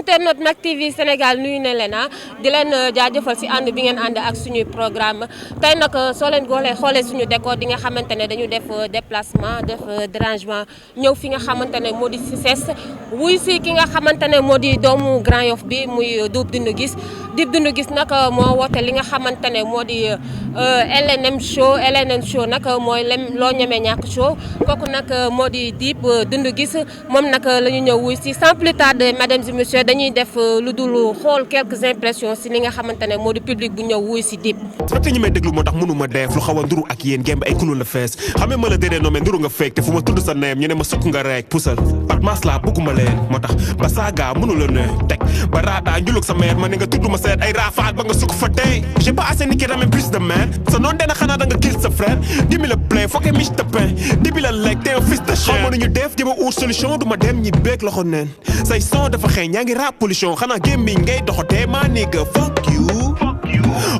internet Mak TV Sénégal nuyu na leen di leen jaajëfal si ànd bi ngeen ànd ak suñuy programme tey nag soo leen xoolee suñu décor di nga xamante ne dañu def déplacement def dérangement ñëw fi nga xamante ne moo di CICES wuy si ki nga xamante ne moo di doomu Grand Yoff bi muy Dip Doundou Guiss nag moo woote li nga xamante ne moo di LNM show nag mooy loo ñemee ñàkk show kooku nag moo di Dip Doundou Guiss moom nag la ñu ñëw wuy si sans plus tarder mesdames et messieurs dañuy def lu dul xool quelques impressions si li nga xamante ne moo di public bu ñëw wuy si Dip. fekk ñi may déglu moo tax mënuma def lu xaw a nduru ak yéen ngeen ay kunu la fees xamee ma la déedéet noo mais nduru nga fekk te fu ma tudd sa neem ñu ne ma sukk nga rek pusal pat mas la bëgguma leen moo tax ba saaga mënu la ne teg ba raadaa njulug sa meer ma ne nga tudd ma seet ay raafaat ba nga sukk fa tey j'ai pas assez niqué ramène plus de man sa noon dena xanaa da nga kill sa frère dimi la play fokke mich te pain dibi la lekk te un fils de chien xaw ma nañu def jëma uur solution du ma dem ñi beeg loxo neen say son dafa xeeñ yaa ngi rap pollution xanaa gémmiñ ngay doxatee maa nigga fuck you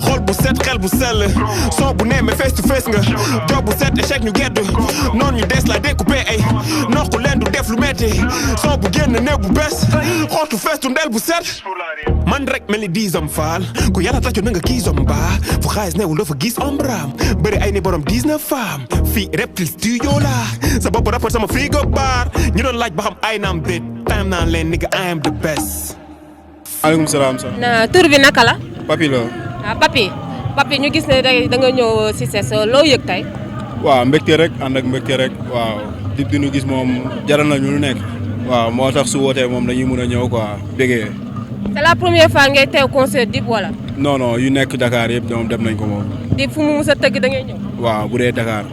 xool bu set xel bu sell soo bu nee mais face to face nga job bu set échec ñu gedd noonu ñu des la découpé ay noqu leen du def lu metti soo bu génn néeg bu bees xootu fees tu ndel bu set man rek mel ni diisam faal ku yàlla tàccu na nga kiisam baa fu xaalis newul dafa gis ombraam bëri ay ni borom 19 femmes fii reptile studio la sa bopp rapport sama frigo bar ñu doon laaj ba xam ay naam déet time naan leen nigga I am the best. maaleykum salaam. tur bi naka la. Papi la. Papi ñu gis ne da nga ñëw CICES loo yëg tey. waaw mbégte rek ànd ak mbégte rek waaw Dip Doundou Guiss moom jaral na ñu lu nekk. waaw moo tax su wootee moom dañuy mën a ñëw quoi bégee. c'est la première fois ngay teew concert Dip wala. non yu nekk Dakar yëpp ñoom dem nañ ko moom. Dip fu mu mus a tëgg da ngay ñëw. waaw bu dee Dakar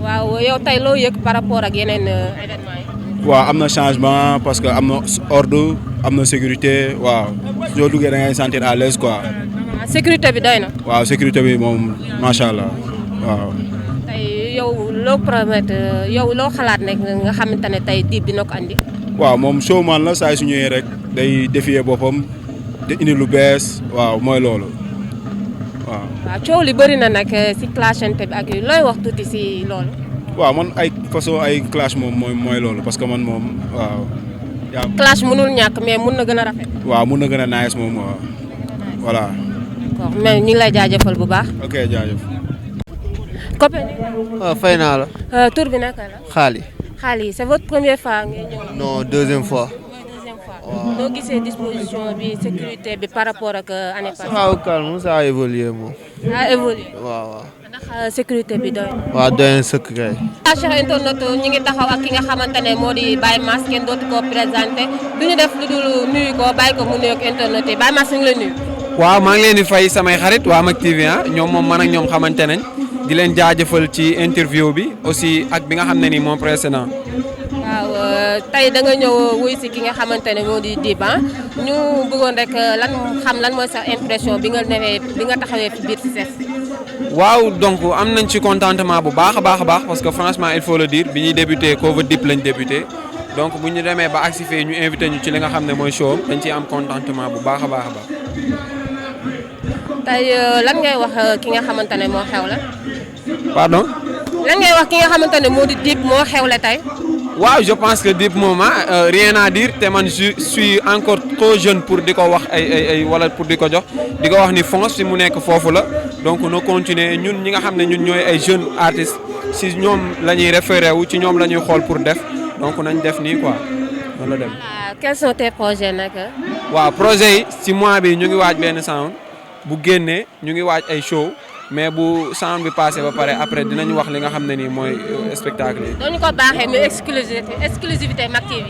waaw yow tey loo yëg par rapport ak yeneen événements yi. waaw am na changement parce que am na ordre am na sécurité waaw soo duggee da ngay sentir à l'aise quoi. sécurité bi doy na. waaw sécurité bi moom macha allah waaw. tey yow loo promettre yow loo xalaat ne nga xamante ne tey Dip dina ko andi. waaw moom showman la saa su ñëwee rek day défier boppam di indi lu bees waaw mooy loolu waaw. waaw coow li bëri na nag si clashante bi ak yooyu looy wax tuuti si loolu. waaw man ay façon ay clash moom mooy loolu parce que man moom waaw. clash mënul ñàkk mais mun na gën a rafet. waaw mun na gën a nice moom waaw voilà. d'accord mais ñu ngi lay jaajëfal bu baax. ok jaajëf. copain. waaw fay naa la. tur bi naka la. Xaali c'est votre première fois ngay ñëw. non deuxième fois. waaw noo gisee disposition bi sécurité bi par rapport ak année passée. waaw calme ça a évolué moom. ça a évolué. waaw. ndax sécurité bi doy. waaw doy na sëkk kay. Cheikh internet ñi ngi taxaw ak ki nga xamante ne moo di Baye Mass kenn dootu ko présenté du ñu def lu dul nuyu ko bàyyi ko mu nuyoog internet yi Baye Mass ñu ngi lay nuyu. waaw maa ngi leen di fay samay xarit waa Mak TV ñoom moom man ak ñoom xamante nañ di leen jaajëfal ci interview bi aussi ak bi nga xam ne ni moom précédent. waaw tey da nga ñëw wuy si ki nga xamante ne moo di Dip ñu bëggoon rek lan mooy sa impression bi nga taxawee fi biir CICES. waaw donc am nañ ci contentement bu baax a baax parce que franchement il faut le dire bi ñuy débuté cover Dip lañ débuté donc bu ñu demee ba agsi fii ñu invité ñu ci li nga xam ne mooy show dañ ciy am contentement bu baax a baax. tey lan ngay wax ki nga xamante ne moo xewle. pardon. lan ngay wax ki nga xamante ne moo di Dip moo xewle tey. waaw je pense que Dip moom rien à dire te man je suis encore trop jeune pour di ko wax ay wala pour di ko jox di ko wax ni fonce si mu nekk foofu la donc no continuer ñun ñi nga xam ne ñun ñooy ay jeunes artistes si ñoom la ñuy référé wu ci ñoom la ñuy xool pour def donc nañ def nii quoi loolu la dem. voilà quels sont tes projets nag. waaw projet yi si mois bi ñu ngi waaj benn sound bu génnee ñu ngi waaj ay show. mais bu sound bi passé ba pare après dinañ wax li nga xam ne nii mooy spectacle yi. doo ñu ko baaxee muy exclusivité Mak TV.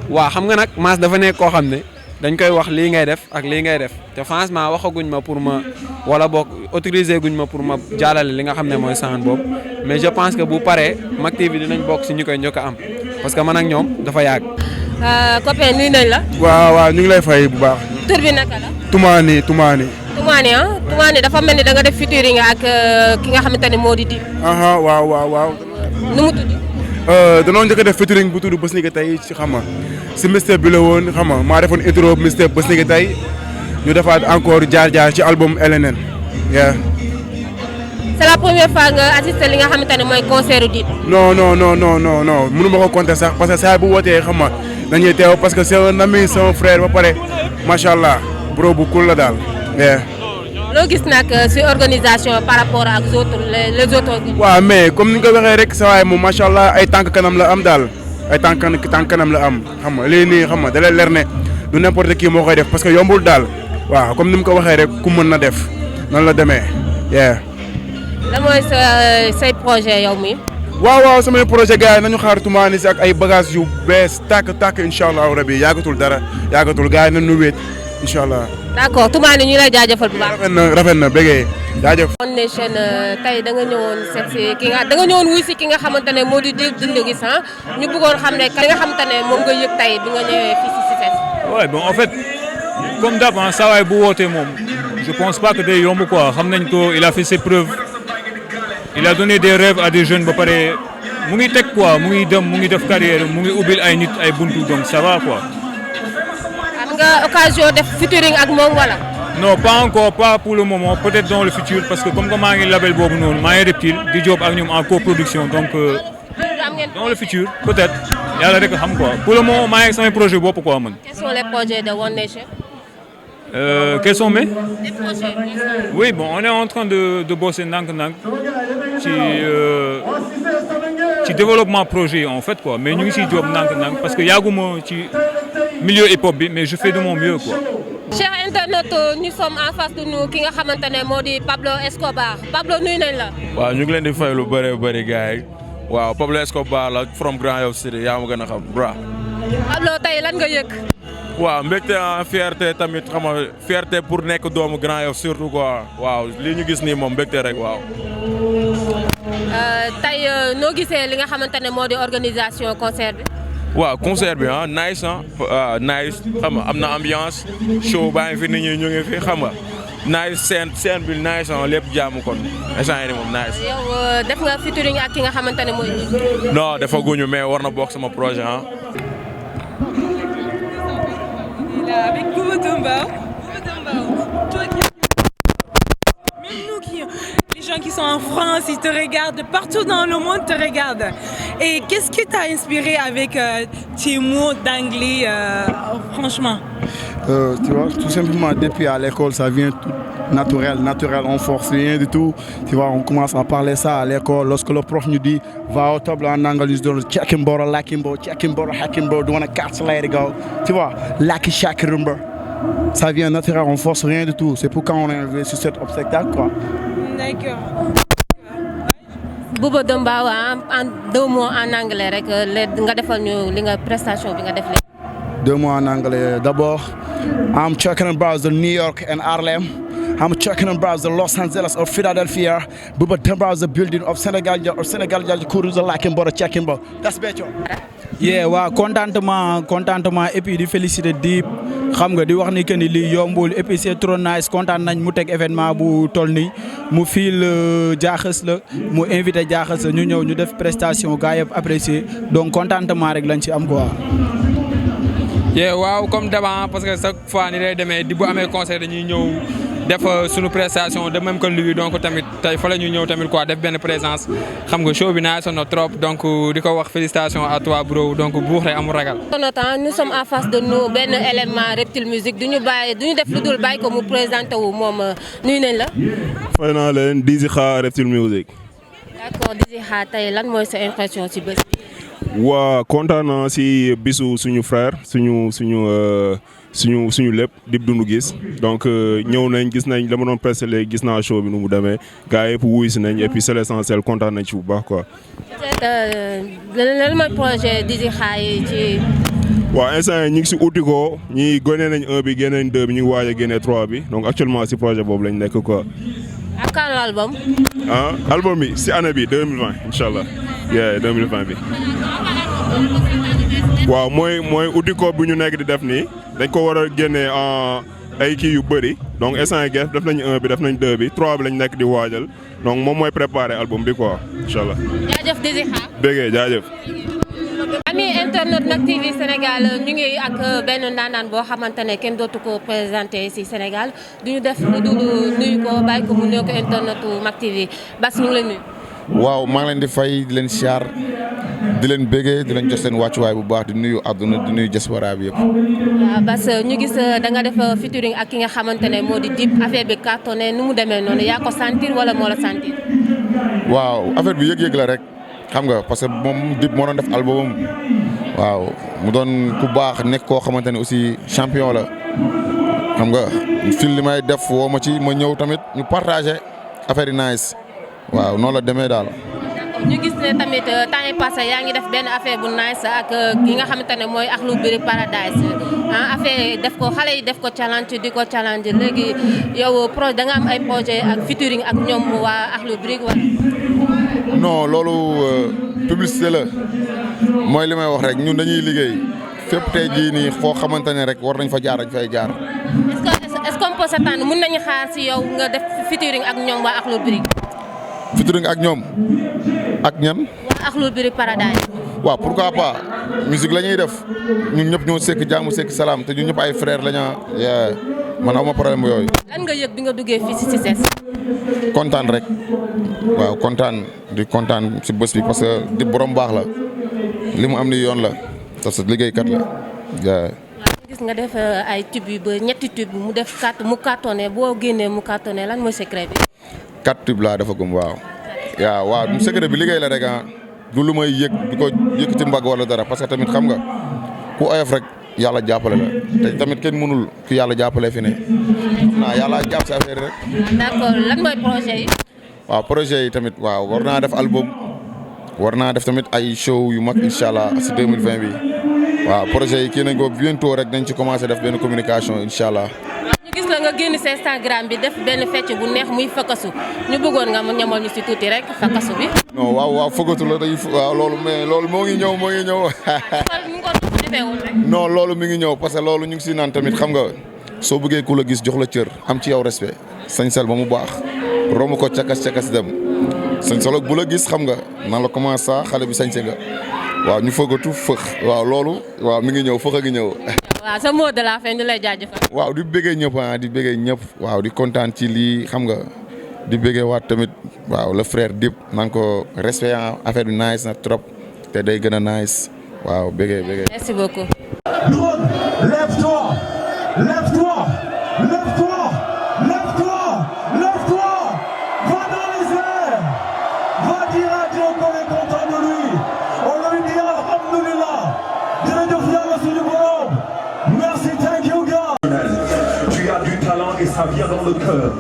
waaw xam nga nag Mass dafa nekk koo xam ne dañ koy wax lii ngay def ak lii ngay def te franchement waxaguñ ma pour ma wala boog autorisé guñ ma pour ma jàllale li nga xam ne mooy sound boobu mais je pense que bu paree Mak TV dinañ bokk si ñu koy njëkk a am parce que man ak ñoom dafa yàgg. copain nuyu nañ la. waaw ñu ngi lay fay bu baax. tur bi naka la. Toumani dafa mel ni da nga def featuring ak ki nga xamante ne moo di Dip. waaw. nu mu tudd. danoo njëkk a def featuring bu tudd bés ni ki tey ci xam nga si mixtape bi la woon xam nga maa defoon intro mixtape bés ni ki tey ñu defaat encore jaar ci album LNN. c'est la première fois nga assister li nga xamante ne mooy concert Dip. non mënu ma ko compter sax parce que saa bu wootee xam nga dañuy teew parce que c'est un ami c'est un frère ba pare macha allah bro bu cool la daal. loo gis nag ci organisation par rapport ak les autres. waaw mais comme ni nga ko waxee rek sa waay moom macha allah ay tànk kanam la am daal ay tànk kanam la am xam nga lii nii xam nga da lay leer ne du n'importe qui moo koy def parce que yombul daal waaw comme ni mu ko waxee rek ku mën na def noonu la demee. la mooy say projet yow mi waaw samay projet gars yi nañu xaar Toumani si ak ay bagages yu bees tàkk incha allah rabi yàggatul dara yàggatul gars yi nañu wéet incha allah. d'accord Toumani ñu lay jaajëfal bu baax. rafet na bëggee jaajëf. One Nation tey da nga ñëwoon seet si da nga ñëwoon wuy si ki nga xamante ne moo di Doundou Guiss ñu bëggoon xam ne ki nga xamante ne moom nga yëg tey bi nga ñëwee fii si CICES. ouais bon en fait comme d'hab saa waay bu wootee moom je pense pas que day yomb quoi xam nañ ko il a fait ses preuves il a donné des rêves à des jeunes ba pare mu ngi teg quoi mu ngi dem mu ngi def carrière mu ngi ubbil ay nit ay buntu donc ça va quoi. am nga occasion def featuring ak moom wala. non pas encore pas pour le moment peut-être dans le futur parce que comme que maa ngi label boobu noonu maa ngi Reptile di job ak ñoom en coproduction donc dans le futur peut-être yàlla rek xam quoi pour le moment maa ngi samay projet bopp quoi man. Quels sont les projets de One Nation? Quels sont mes? Les projets. Oui bon on est en train de bosser ndànk-ndànk ci développement projet en fait quoi mais ñu ngi siy job ndànk-ndànk parce que yàgguma ci milieu hip-hop bi mais je fais de mon mieux quoi. Chers internautes nous sommes en face de nous ki nga xamante ne moo di Pablo Escobar Pablo nuyu nañ la. waaw ñu ngi leen di fay lu bëri gars yi waaw Pablo Escobar la from Grand Yoff City yaa ma gën a xam bra. Pablo tey lan nga yëg. waaw mbégte en fierté tamit xam nga fierté pour nekk doomu Grand Yoff surtout quoi waaw li ñu gis nii moom mbégte rek waaw. tey noo gisee li nga xamante ne moo di organisation concert bi. waaw concert bi nice nice xam nga am na ambiance show baa ngi fi nit ñi ñu ngi fi xam nga nice scène bi nice lépp jaamu kon instant yii nii moom nice. yow def nga featuring ak ki nga xamante ne mooy. non dafa guñu mais war na bokk sama projet Avec Bouba Domba. Même nous les gens qui sont en France, ils te regardent, partout dans le monde te regardent. Et qu'est-ce qui t'a inspiré avec tes mots d'anglais, franchement? Tu vois, tout simplement, depuis à l'école, ça vient tout naturel, on force rien du tout. Tu vois, on commence à parler ça à l'école. Lorsque le prof nous dit, va au table en anglais, je donne Chakimbo, Lakimbo, Hakimbo, do wanna catch let it go. Tu vois, Laki Shakirumber. Ça vient naturel, on force rien du tout. C'est pourquoi on est arrivé sur cet obstacle, quoi. D'accord. Bouba Domba en 2 mots en anglais rek nga defal ñu li nga prestation bi nga def léegi. 2 mots en anglais. D'abord, I'm talking about the New York and Harlem. I'm talking about the Los Angeles or Philadelphia. Bouba Domba is the building of Senegal Kourouza Lakimbo Chakimbo. That's better. Yeah, waaw contentement et puis di féliciter Dip xam nga di wax ni que ni lii yombul et puis c'est trop nice kontaan nañ mu teg événement bu toll nii mu fiil jaaxës la mu invité jaaxës la ñu ñëw ñu def prestation gars yëpp apprécier donc contentement rek lañ ci am quoi. yeah waaw comme d'habitude parce que chaque fois ni lay demee di bu amee concert dañuy ñëw def suñu prestation de même que lui donc tamit tey fa la ñu ñëw tamit quoi def benn présence xam nga show bi naa sonn trop donc di ko wax félicitations à toi bro donc buux rek amul ragal. nous sommes en face de nous benn élément Reptile Musique du ñu def lu dul bàyyi ko mu présenté wu moom nuyu nañ la. fay naa leen Dizzy Kha Reptile Musique. d'accord Dizzy Kha tey lan mooy sa impression ci bés bi. waa kontaan naa si bisu suñu frère suñu lépp Dip Doundou Guiss donc ñëw nañ gis nañ la ma doon pressé léegi gis naa show bi nu mu demee gars yëpp wuyu si nañ et puis c'est l'essentiel kontaan nañ ci bu baax quoi. peut-être lan mooy projet Dizzy Kha yi ci. waaw instant yii ñu ngi si uti ko ñi génnee nañ 1 bi génnee nañ 2 bi ñu ngi waaj a génnee 3 bi donc actuellement si projet boobu lañ nekk quoi. ak kan l'album. album bi si année bi 2020 incha allah 2020 bi. waaw mooy uti ko bu ñu nekk di def nii dañ ko war a génnee ay kii yu bëri donc instant yii def nañ 1 bi def nañ 2 bi 3 bi lañ nekk di waajal donc moom mooy préparer album bi quoi incha allah. jaajëf Dizzy Kha. béggee jaajëf. ami internet Mak TV Sénégal ñu ngi ak benn ndaanaan boo xamante ne kenn dootu ko présenté ci Sénégal duñu def lu dul nuyu ko bàyyi ko mu nuyu ko internetu Mak TV Bass ñu ngi lay nuyu. waaw maa ngi leen di fay di leen siyaar di leen béggee di leen jox seen wàccuwaay bu baax di nuyu àdduna di nuyu diaspora bi yëpp. waaw Bass ñu gis da nga def featuring ak ki nga xamante ne moo di Dip affaire bi cartonné nu mu demee noonu yaa ko sentir wala moo la sentir. waaw affaire bi yëg-yëg la rek xam nga parce que moom Dip moo doon def album waaw mu doon ku baax nekk koo xamante ne aussi champion la xam nga fil li may def woo ma ci ma ñëw tamit ñu partagé affaire yi nice waaw noonu la demee daal. ñu gis ne tamit temps yi passé yaa ngi def benn affaire bu nice ak ki nga xamante ne mooy Akhlou Brick Paradise affaire def ko xale yi def ko challenge di ko challenge léegi yow da nga am ay projet ak featuring ak ñoom waa Akhlou Brick wala. non loolu publicité la mooy li may wax rek ñun dañuy liggéey fépp tey jii nii foo xamante ne rek war nañ fa jaar dañ fay jaar. est-ce qu'on peut s'attendre mën nañu xaar si yow nga def featuring ak ñoom waa Akhlou Brick. featuring ak ñoom ak ñan. waa Akhlou Brick Paradise. waaw pourquoi pas musique la ñuy def ñun ñëpp ñoo sekk jaamu sekk salaam te ñun ñëpp ay frère la ñu man awma problème yooyu. lan nga yëg bi nga duggee fii si CICES. kontaan rek waaw kontaan di kontaan si bés bi parce que di borom baax la li mu am ni yoon la parce que liggéeykat la waaw. gis nga def ay tube yu ba ñetti tube mu def mu cartonné boo génnee mu cartonné lan mooy secret bi. 4 tube laa dafa gëm waaw. waaw secret bi liggéey la rek du lu may yëg di ko yëkkati mbagg wala dara parce que tamit xam nga ku oyof rek yàlla jàppale la te tamit kenn mënul ki yàlla jàppale fi ne naa yàlla jàpp si affaire rek. d'accord lan mooy projet yi. waaw projet yi tamit waaw war naa def album war naa def tamit ay show yu mag incha allah si 2020 bi waaw projet yi kii nañ ko bientôt rek dañ ci commencé def benn communication incha allah. ñu gis la nga génn sa Instagram bi def benn fecc bu neex muy fakasu ñu bëggoon nga ñamal ñu si tuuti rek fakasu bi. non waaw fëggatu la day waaw loolu mais loolu moo ngi ñëw. non loolu mi ngi ñëw parce que loolu ñu ngi si naan tamit xam nga soo bëggee ku la gis jox la cër am ci yow respect sañsel ba mu baax romb ko cakas dem sañsel bu la gis xam nga nan la commencé ça xale bi sañse nga waaw ñu fëggatu waaw loolu waaw mi ngi ñëw fëx a ngi ñëw. waaw sa mot de la fin ñu lay jaajëfal. waaw di bëggee ñëpp waaw di kontaan ci lii xam nga di bëggee waat tamit waaw le frère Dip naan ko respect affaire bi nice na trop te day gën a nice waaw bëggee. merci beaucoup. Lève-toi, lève-toi, lève-toi, lève-toi, lève-toi, va dans les airs, va dire à Dieu qu'on est content de lui. On lui dit alhamdoulilah, jërëjëf Yàlla suñu borom. Merci, thank you God. Tu as du talent et ça vient dans le cœur.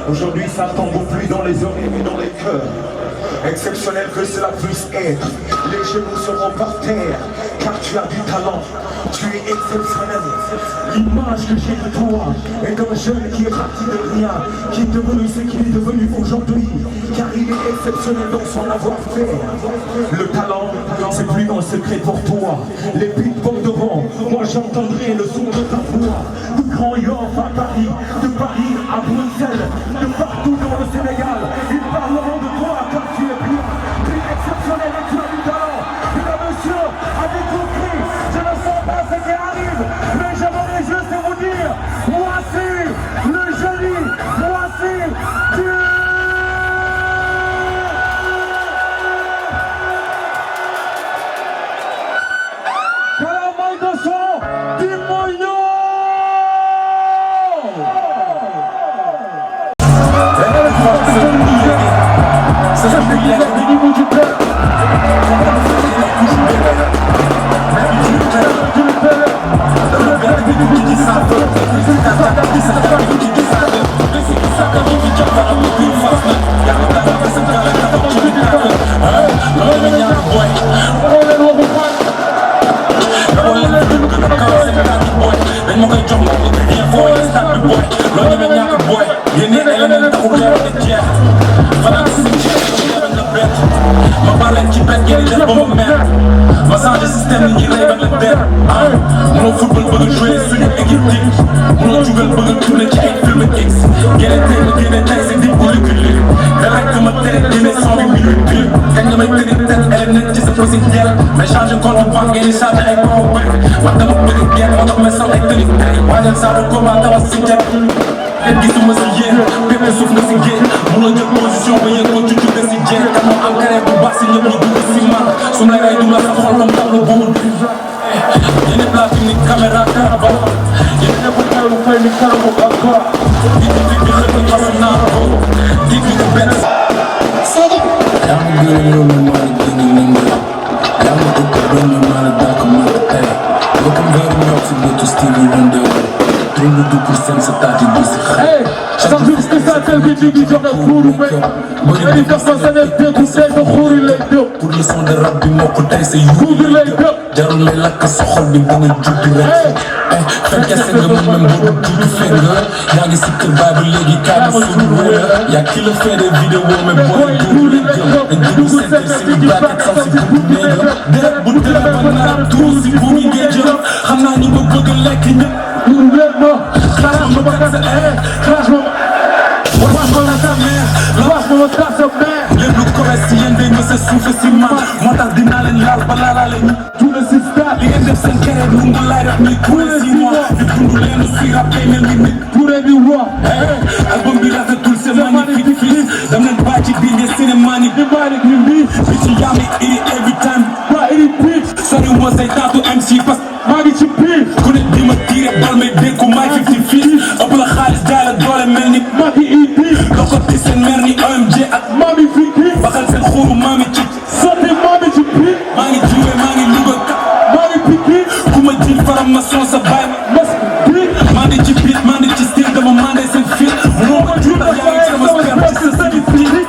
Aujourd'hui, ça tombe plus dans les oreilles mais dans les cœurs. Exceptionnel que cela puisse être, les genoux seront par terre, car tu as du talent, tu es exceptionnel. L'image que j'ai de toi est d'un jeune qui est parti de rien, qui est devenu ce qu'il est devenu aujourd'hui, car il est exceptionnel dans son avoir-faire. Le talent, c'est plus un secret pour toi. Les beats borderont, moi j'entendrai le son de ta voix. De Grand Yoff à Paris, de Paris à Bruxelles, de partout dans le Sénégal, ils parleront de toi car tu es plus exceptionnel et tu as du talent. Et là, monsieur, avec compris, je ne sens pas ce qui arrive, mais j'aimerais juste vous dire, voici le joli, voici Dieu. Calamai de son, Dimoyo. ma parle ci pet ngeen def ba ma mer ma changé système ni ñi rey ak la der mënoo football bëgg a jouer suñu équipe dik mënoo jugal bëgg a tourner ci ay film X génne tey ma génne tey c'est dit pour reculer te rek ma tere génne 108 minutes clip kañ nga may tëri tête elle nekk ci sa possible guerre mais changé compte banque ngeen di changé ay power bank man dama bëgg guerre moo tax may sol ay tëri waajal saa du combat dama si jar et gisuma si yéen bépp suuf nga si géej mënoo jël position ba yëg ko ci jóge si jeex te moo am carré bu baax si ñëpp ñu dugg si man su ma lay dund la sa xol comme tableau buur yéen it laa fi ni caméra caravane yéen ñëpp teewlu fay ni karamu ak quoi di xëpp façon naa ko di benn yaa ma gën yow mi maa la gën lënd yaa ma dëkk benn maa la dàkk maa la tey lookum veeru ñoog si bëtu Stevie Wonder trop lu dugg seen sa taati bi si xel chaque jour spécial bi ñu ngi joxe xuuru mais dañuy def sa sa def déggu seen sa xuuri lay dëpp pour leçon de rap bi moo ko tey sa yuubi lay dëpp jarul lay lakk sa xol bi ba nga juddi rek fekke sa nga mën même boo du tuuti fekk nga yaa ngi si kër baay ba léegi kaa ma suñu wóor yaa ki la fait des vidéos mais booy duuru leen jëm dañ dugg seen si ñu bracket saw si bubu néega deret bu tële ba narab tuur si buumi ngay jëm xam naa ñu ko bëgg lekk ñëpp clash ma kat sa clash ma wax ma sa mère wax ma kat sa mère lépp lu commerce si yéen day mës a suufe si man moo tax dinaa leen laal ba laalaale ñu tout le système li ngeen def seen carrière lu nga laay def muy tous les 6 mois di dund leen si rap tey mel ni nit touré bi wax album bi rafetul c'est magnifique fils dam leen bàyyi ci biir des cinémanique di bàyyi ni mbii bi ci yami iri every time ba iri piit sori moo say taatu MC parce maa ngi ci piit ku ne di ma tiire bal may dékku maay 50 fils ëpp la xaalis jaay la doole mel ni maa ngi indi lokoti seen mère ni OMG ak mami fiki baxal seen xuuru mami ci sotti mami ci piit maa ngi jiwe maa ngi lugal kat maa ngi piki ku ma jiin faram ma son sa baay mas piit maa ngi ci beat maa ngi ci style dama mandé seen fit munoo ma juuta yaa ngi sama sperme ci sa sani piit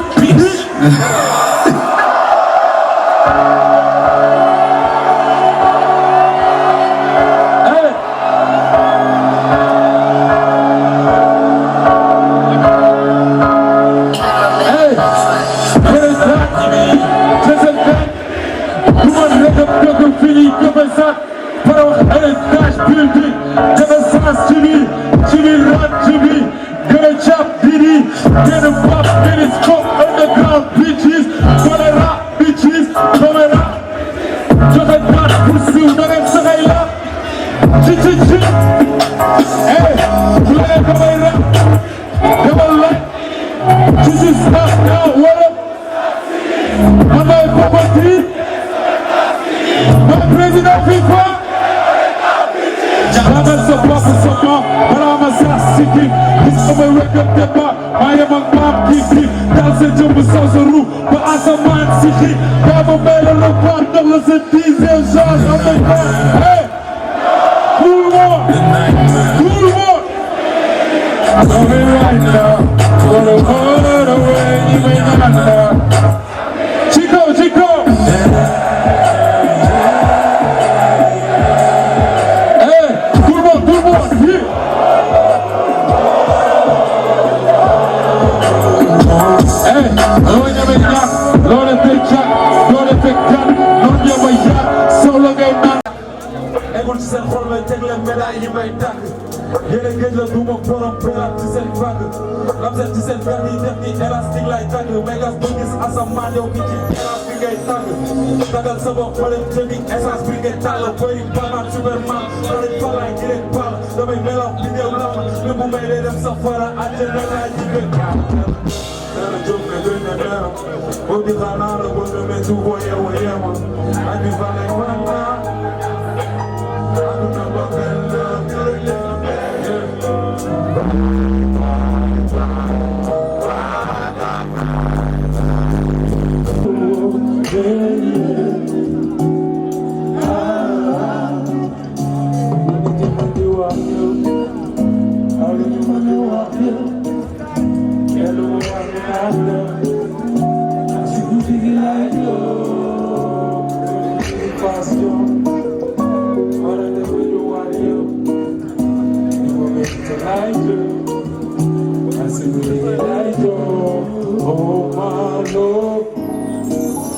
Oh my Lord,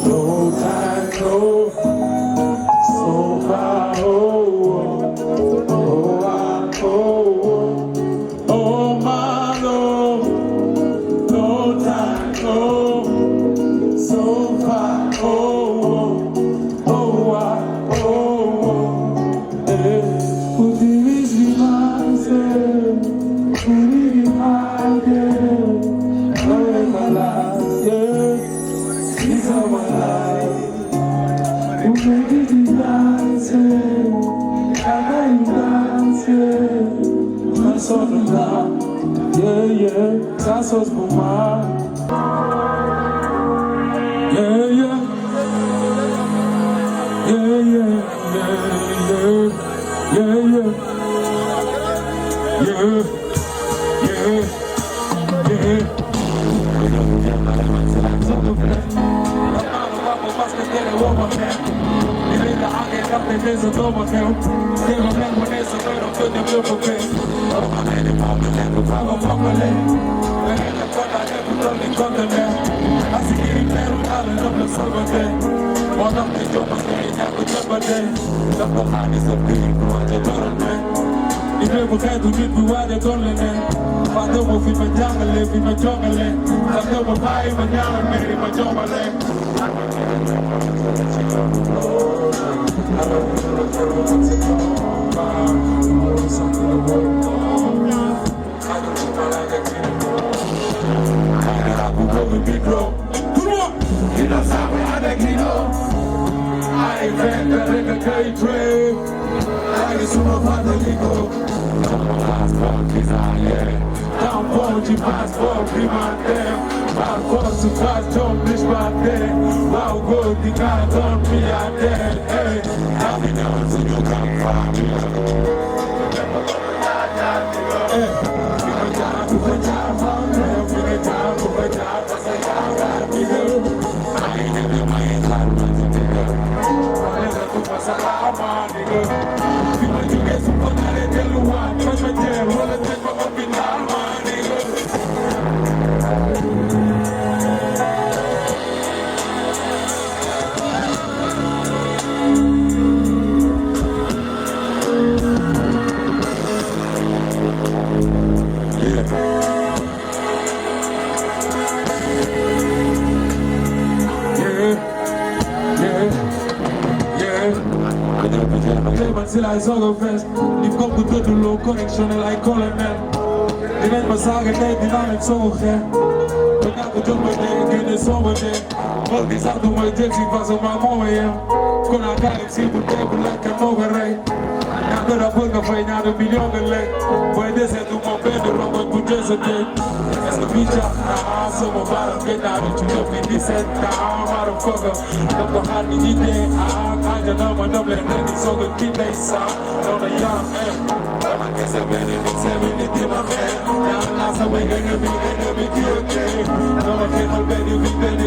no time, no Till I saw the fest, you've got the good low connection like colonel. Dinañ ma saaga tey dinaa leen soo xeex ba ñàkk jot ba dee génne soo ba dee xool gi sax du may jël si parce que maa moo ma yem kon a kaa si bu tey bu lekk moo ko rey ñaata rapport nga fay ñaata million nga lekk booy desee du ma benn rongoñ bu jël sa tey est-ce que bii jax naa sama baaram gëj naa di ci yëpp di seet naa maaram fooga daf ko xaar ni ñi dee aaja na ma dam leen rek di soog a kii day saa noonu yaam dama kese benn nit seen nit di ma xeex ñaan naa sa way nga bi di ok dama xeexal benn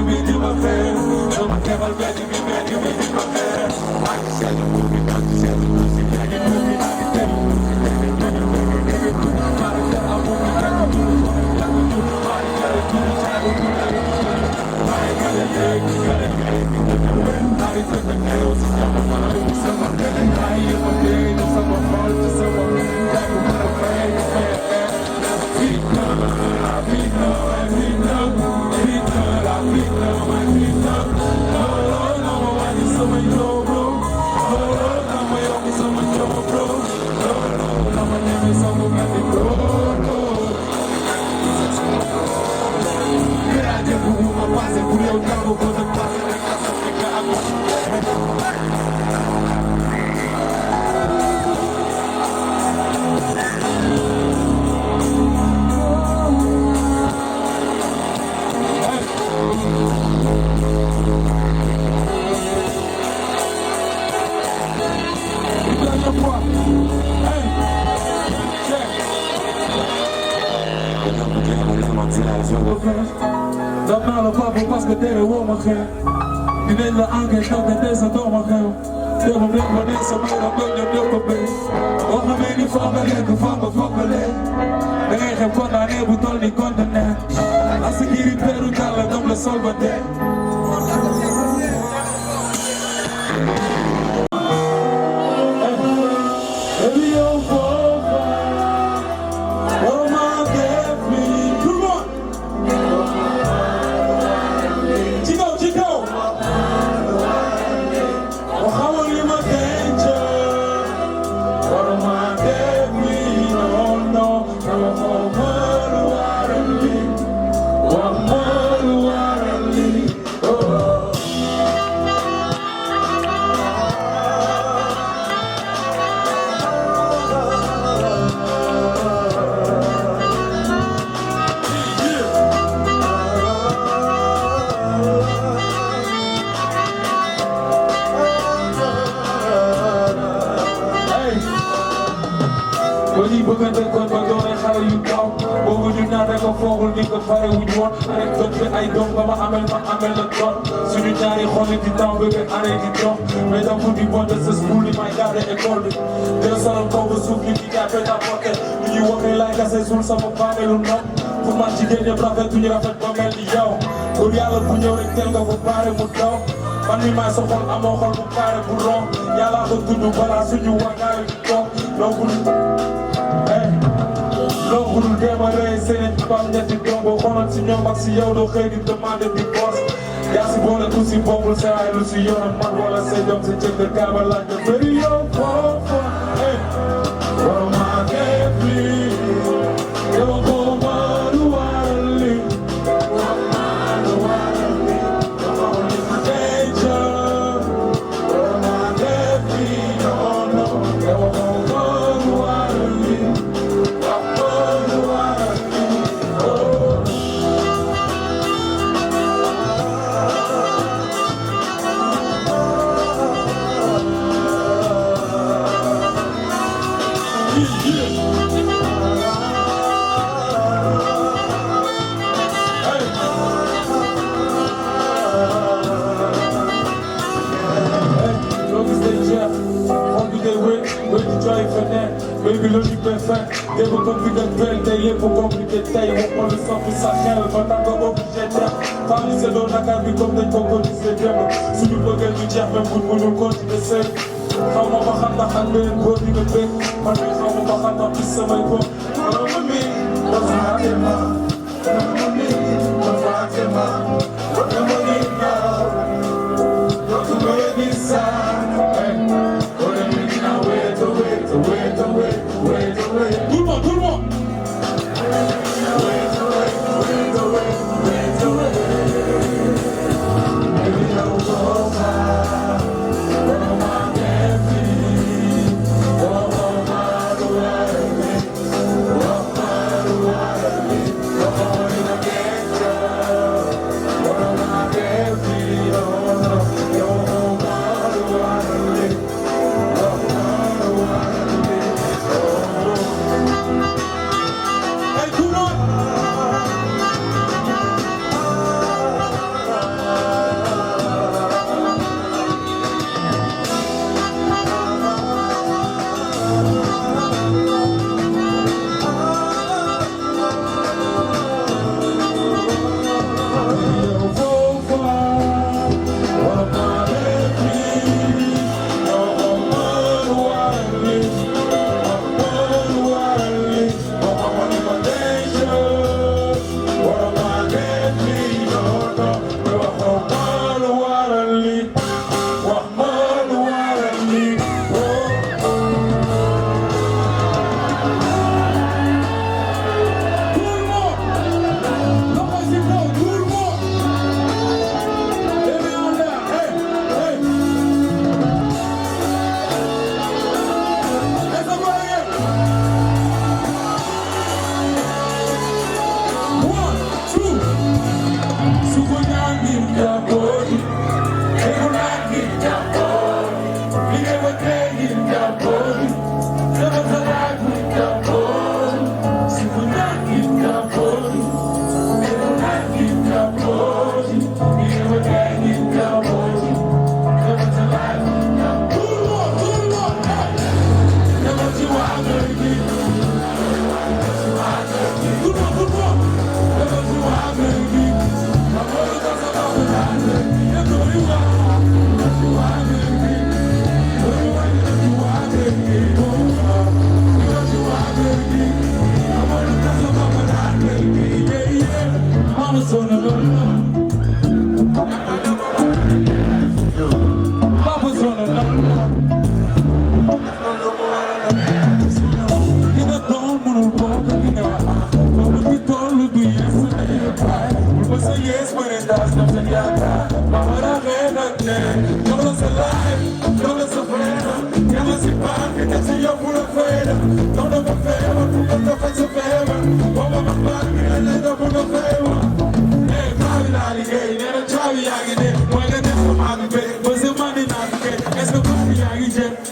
bi di ma xeex dama xeexal benn bi di ma xeex maa ngi seetlu mu bi maa ngi seetlu mu si yaa ngi mu bi maa ngi dem Dam naa la papa parce que tere woo ma xeex dinañ la enquête ndax te tey sa doom a xew démb rek ma nekk sa biir ak ñoom ñëpp a béy boo xamee ni foog nga lekk foog nga foog nga lekk da ngay xeeb condamné bu toll ni condamné asikiri peeru jàll dam la sol ba dee bëggante kon ba doone xale yu ndaw boobu ñu naan rek a foogul ni ko pare wuñ woon anecdote bi ay doom ba ma amel la doon suñu ñaari xol di taw bébé année di dox mais da ko di bon de sa school li may garde école bi dina solal kaw ba suuf li di jàppe ta porte li ñuy wax ni lay gase suul sama bàmmeelu nopp pour man jigéen ñëpp rafet duñu rafet ba mel ni yow pour yàlla bu ñëw rek teel nga ko pare mu daw man mi maay sa xol amoo xol bu pare bu romb yàlla ko tudd balaa suñu wàngaayu di toog loolu dema rey seen bam ñetti doom boo xonoon si ñoom ak si yow doo xëy di demande divorce yaa si boole ku si bokkul sa ay lu si yoonam man wala say doom si cëg de kaaba laaj nga bëri yow foofa wara maa def lii yow boo ma lu waral lii wax maa lu waral lii dama li ma denca wara maa def lii non non yow boo ma lu waral lii wax maa lu waral lii Baby loolu ñu koy fekk démb compliqué benn tey lépp compliqué tey waxoon lu soppi sa xel ba tax nga obligé def femme yi seddoo Dakar bi comme dañ ko cotisé démb suñu bëggee ñu jeex même buñ mënul continuer sëy xaw ma ba xam ndax ak beneen góor di nga bëgg man mi xaw ma ba xam ndax bis samay bopp ma mi dafa atema ma mi dafa atema ma mi ñaaw dootu bëgg di saa tout le monde, tout le monde.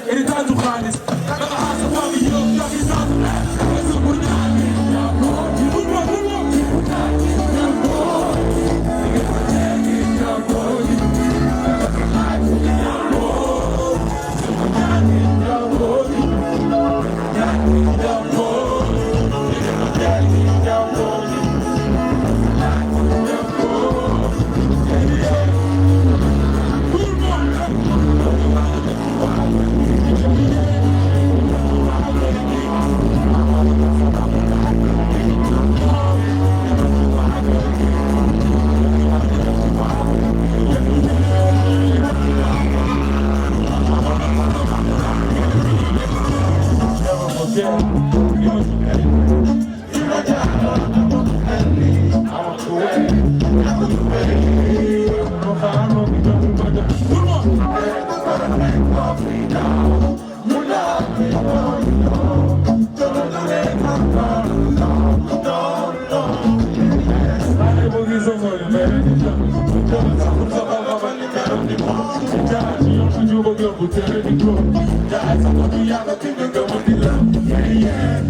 Anytime you find this, Yeah, yeah,